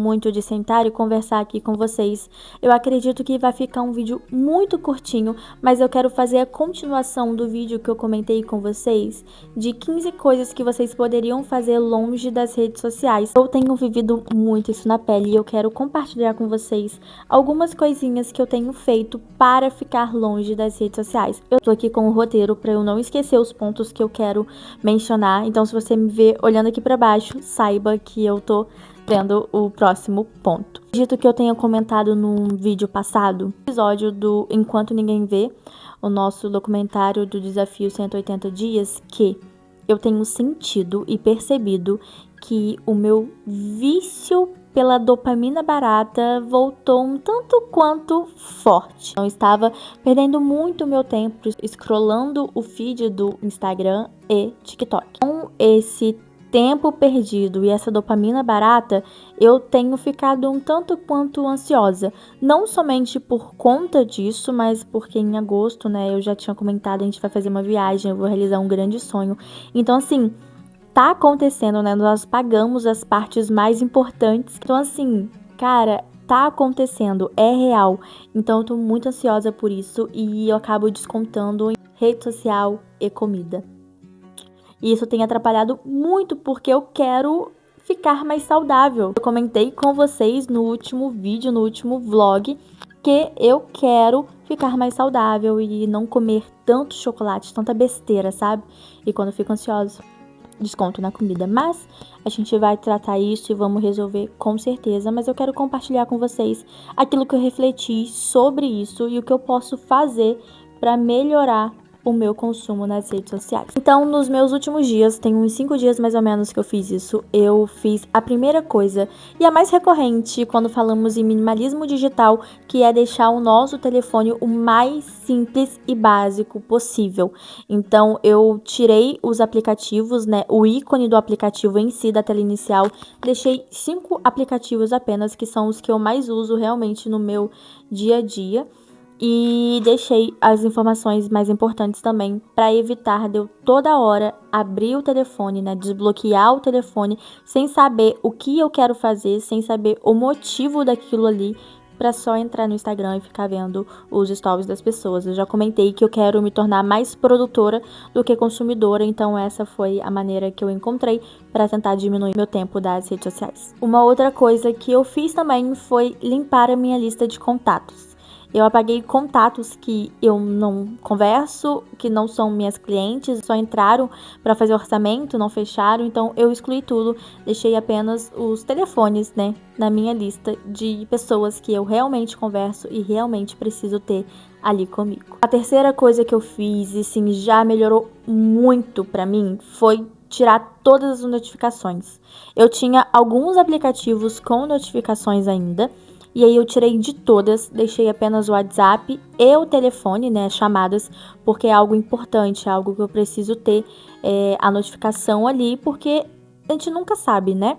Muito de sentar e conversar aqui com vocês. Eu acredito que vai ficar um vídeo muito curtinho, mas eu quero fazer a continuação do vídeo que eu comentei com vocês, de 15 coisas que vocês poderiam fazer longe das redes sociais. Eu tenho vivido muito isso na pele e eu quero compartilhar com vocês algumas coisinhas que eu tenho feito para ficar longe das redes sociais. Eu tô aqui com o roteiro para eu não esquecer os pontos que eu quero mencionar, então se você me ver olhando aqui para baixo, saiba que eu tô vendo o próximo ponto. Acredito que eu tenha comentado num vídeo passado, episódio do Enquanto Ninguém Vê, o nosso documentário do desafio 180 dias, que eu tenho sentido e percebido que o meu vício pela dopamina barata voltou um tanto quanto forte. Eu estava perdendo muito meu tempo scrollando o feed do Instagram e TikTok. Com esse tempo perdido e essa dopamina barata, eu tenho ficado um tanto quanto ansiosa. Não somente por conta disso, mas porque em agosto, né, eu já tinha comentado, a gente vai fazer uma viagem, eu vou realizar um grande sonho. Então, assim, tá acontecendo, né, nós pagamos as partes mais importantes. Então, assim, cara, tá acontecendo, é real. Então, eu tô muito ansiosa por isso e eu acabo descontando em rede social e comida. E isso tem atrapalhado muito porque eu quero ficar mais saudável. Eu comentei com vocês no último vídeo, no último vlog, que eu quero ficar mais saudável e não comer tanto chocolate, tanta besteira, sabe? E quando eu fico ansiosa, desconto na comida. Mas a gente vai tratar isso e vamos resolver com certeza. Mas eu quero compartilhar com vocês aquilo que eu refleti sobre isso e o que eu posso fazer para melhorar o meu consumo nas redes sociais. Então, nos meus últimos dias, tem uns 5 dias mais ou menos que eu fiz isso, eu fiz a primeira coisa, e a mais recorrente quando falamos em minimalismo digital, que é deixar o nosso telefone o mais simples e básico possível. Então, eu tirei os aplicativos, né, o ícone do aplicativo em si, da tela inicial, deixei 5 aplicativos apenas, que são os que eu mais uso realmente no meu dia a dia. E deixei as informações mais importantes também para evitar de eu toda hora abrir o telefone, né, desbloquear o telefone sem saber o que eu quero fazer, sem saber o motivo daquilo ali, para só entrar no Instagram e ficar vendo os stories das pessoas. Eu já comentei que eu quero me tornar mais produtora do que consumidora, então essa foi a maneira que eu encontrei para tentar diminuir meu tempo das redes sociais. Uma outra coisa que eu fiz também foi limpar a minha lista de contatos. Eu apaguei contatos que eu não converso, que não são minhas clientes, só entraram para fazer orçamento, não fecharam, então eu excluí tudo, deixei apenas os telefones, né, na minha lista de pessoas que eu realmente converso e realmente preciso ter ali comigo. A terceira coisa que eu fiz e sim já melhorou muito para mim foi tirar todas as notificações. Eu tinha alguns aplicativos com notificações ainda. E aí eu tirei de todas, deixei apenas o WhatsApp e o telefone, né, chamadas, porque é algo importante, é algo que eu preciso ter a notificação ali, porque a gente nunca sabe, né,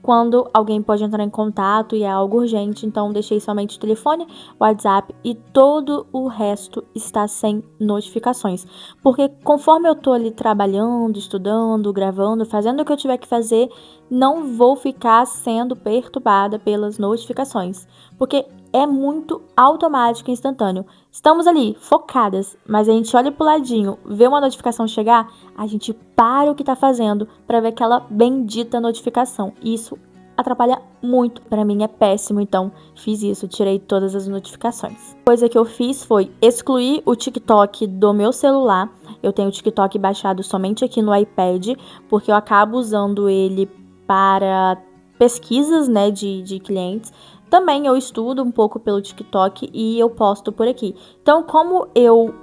quando alguém pode entrar em contato e é algo urgente. Então deixei somente o telefone, o WhatsApp e todo o resto está sem notificações. Porque conforme eu tô ali trabalhando, estudando, gravando, fazendo o que eu tiver que fazer, não vou ficar sendo perturbada pelas notificações, porque é muito automático e instantâneo. Estamos ali, focadas, mas a gente olha pro ladinho, vê uma notificação chegar, a gente para o que tá fazendo para ver aquela bendita notificação. Isso atrapalha muito, para mim é péssimo, então fiz isso, tirei todas as notificações. Coisa que eu fiz foi excluir o TikTok do meu celular. Eu tenho o TikTok baixado somente aqui no iPad, porque eu acabo usando ele para pesquisas, né, de clientes. Também eu estudo um pouco pelo TikTok e eu posto por aqui. Então, como eu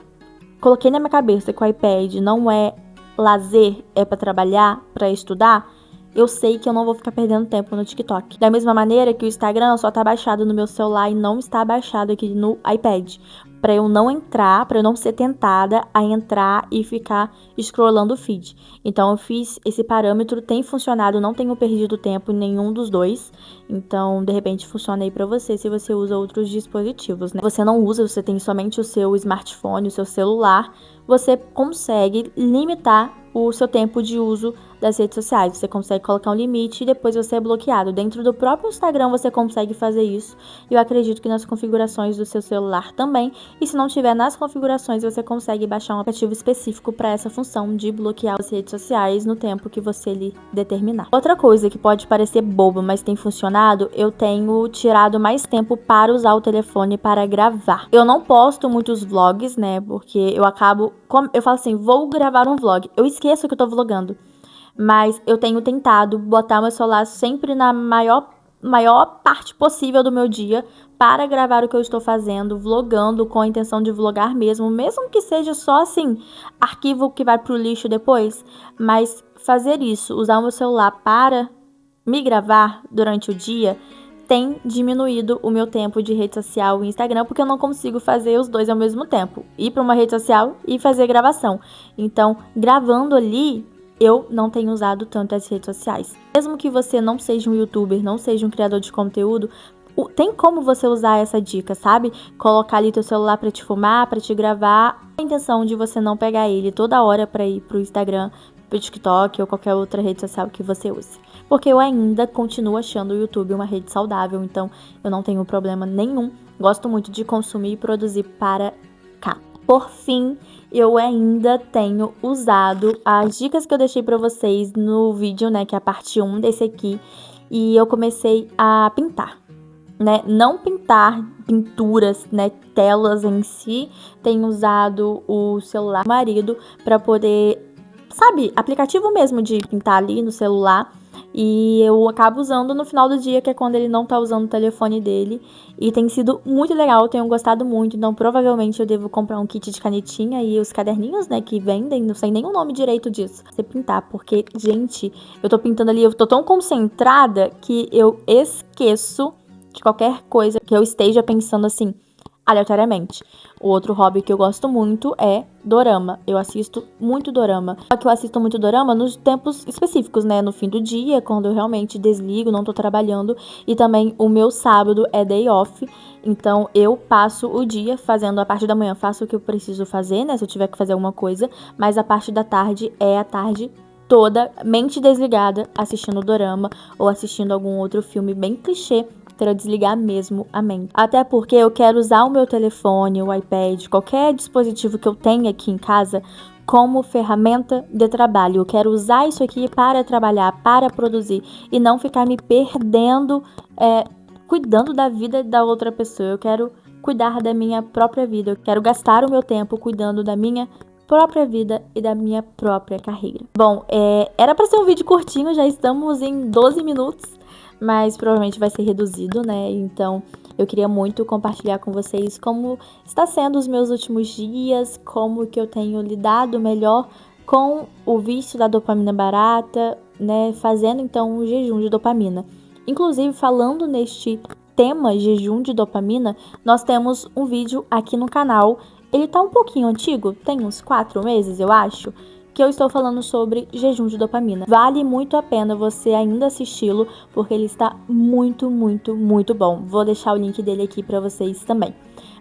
coloquei na minha cabeça que o iPad não é lazer, é para trabalhar, para estudar, eu sei que eu não vou ficar perdendo tempo no TikTok. Da mesma maneira que o Instagram só tá baixado no meu celular e não está baixado aqui no iPad. Pra eu não entrar, pra eu não ser tentada a entrar e ficar scrollando o feed. Então eu fiz esse parâmetro, tem funcionado, não tenho perdido tempo em nenhum dos dois. Então, de repente, funciona aí pra você se você usa outros dispositivos, né? Você não usa, você tem somente o seu smartphone, o seu celular, você consegue limitar o seu tempo de uso das redes sociais. Você consegue colocar um limite e depois você é bloqueado. Dentro do próprio Instagram você consegue fazer isso. E eu acredito que nas configurações do seu celular também. E se não tiver nas configurações, você consegue baixar um aplicativo específico para essa função de bloquear as redes sociais no tempo que você lhe determinar. Outra coisa que pode parecer boba, mas tem funcionado, eu tenho tirado mais tempo para usar o telefone para gravar. Eu não posto muitos vlogs, né? Porque eu falo assim, vou gravar um vlog. Eu esqueço que eu tô vlogando. Mas eu tenho tentado botar meu celular sempre na maior parte possível do meu dia para gravar o que eu estou fazendo, vlogando com a intenção de vlogar mesmo que seja só assim, arquivo que vai pro lixo depois. Mas fazer isso, usar o meu celular para me gravar durante o dia, tem diminuído o meu tempo de rede social e Instagram, porque eu não consigo fazer os dois ao mesmo tempo. Ir para uma rede social e fazer gravação. Então, gravando ali, eu não tenho usado tanto as redes sociais. Mesmo que você não seja um youtuber, não seja um criador de conteúdo, tem como você usar essa dica, sabe? Colocar ali teu celular para te filmar, para te gravar. A intenção de você não pegar ele toda hora para ir pro Instagram, pro TikTok ou qualquer outra rede social que você use. Porque eu ainda continuo achando o YouTube uma rede saudável, então eu não tenho problema nenhum. Gosto muito de consumir e produzir para cá. Por fim, eu ainda tenho usado as dicas que eu deixei para vocês no vídeo, né, que é a parte 1 desse aqui, e eu comecei a pintar, né? Não pintar pinturas, né, telas em si. Tenho usado o celular do marido para poder, sabe, aplicativo mesmo de pintar ali no celular. E eu acabo usando no final do dia, que é quando ele não tá usando o telefone dele. E tem sido muito legal, eu tenho gostado muito. Então, provavelmente eu devo comprar um kit de canetinha e os caderninhos, né, que vendem. Não sei nem o nome direito disso. Você pintar, porque, gente, eu tô pintando ali, eu tô tão concentrada que eu esqueço de qualquer coisa que eu esteja pensando assim, aleatoriamente. O outro hobby que eu gosto muito é dorama. Eu assisto muito dorama. Só que eu assisto muito dorama nos tempos específicos, né? No fim do dia, quando eu realmente desligo, não tô trabalhando. E também o meu sábado é day off. Então eu passo o dia fazendo a parte da manhã, faço o que eu preciso fazer, né? Se eu tiver que fazer alguma coisa. Mas a parte da tarde é a tarde toda, mente desligada, assistindo dorama ou assistindo algum outro filme bem clichê, para eu desligar mesmo a mente. Até porque eu quero usar o meu telefone, o iPad, qualquer dispositivo que eu tenha aqui em casa como ferramenta de trabalho. Eu quero usar isso aqui para trabalhar, para produzir e não ficar me perdendo, cuidando da vida da outra pessoa. Eu quero cuidar da minha própria vida. Eu quero gastar o meu tempo cuidando da minha própria vida e da minha própria carreira. Bom, era para ser um vídeo curtinho, já estamos em 12 minutos. Mas provavelmente vai ser reduzido, né? Então, eu queria muito compartilhar com vocês como está sendo os meus últimos dias, como que eu tenho lidado melhor com o vício da dopamina barata, né? Fazendo, então, um jejum de dopamina. Inclusive, falando neste tema, jejum de dopamina, nós temos um vídeo aqui no canal. Ele tá um pouquinho antigo, tem uns 4 meses, eu acho, que eu estou falando sobre jejum de dopamina. Vale muito a pena você ainda assisti-lo, porque ele está muito, muito, muito bom. Vou deixar o link dele aqui para vocês também.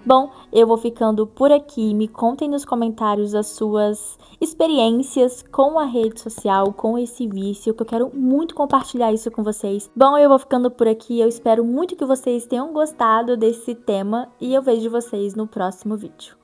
Bom, eu vou ficando por aqui. Me contem nos comentários as suas experiências com a rede social, com esse vício, que eu quero muito compartilhar isso com vocês. Bom, eu vou ficando por aqui. Eu espero muito que vocês tenham gostado desse tema e eu vejo vocês no próximo vídeo.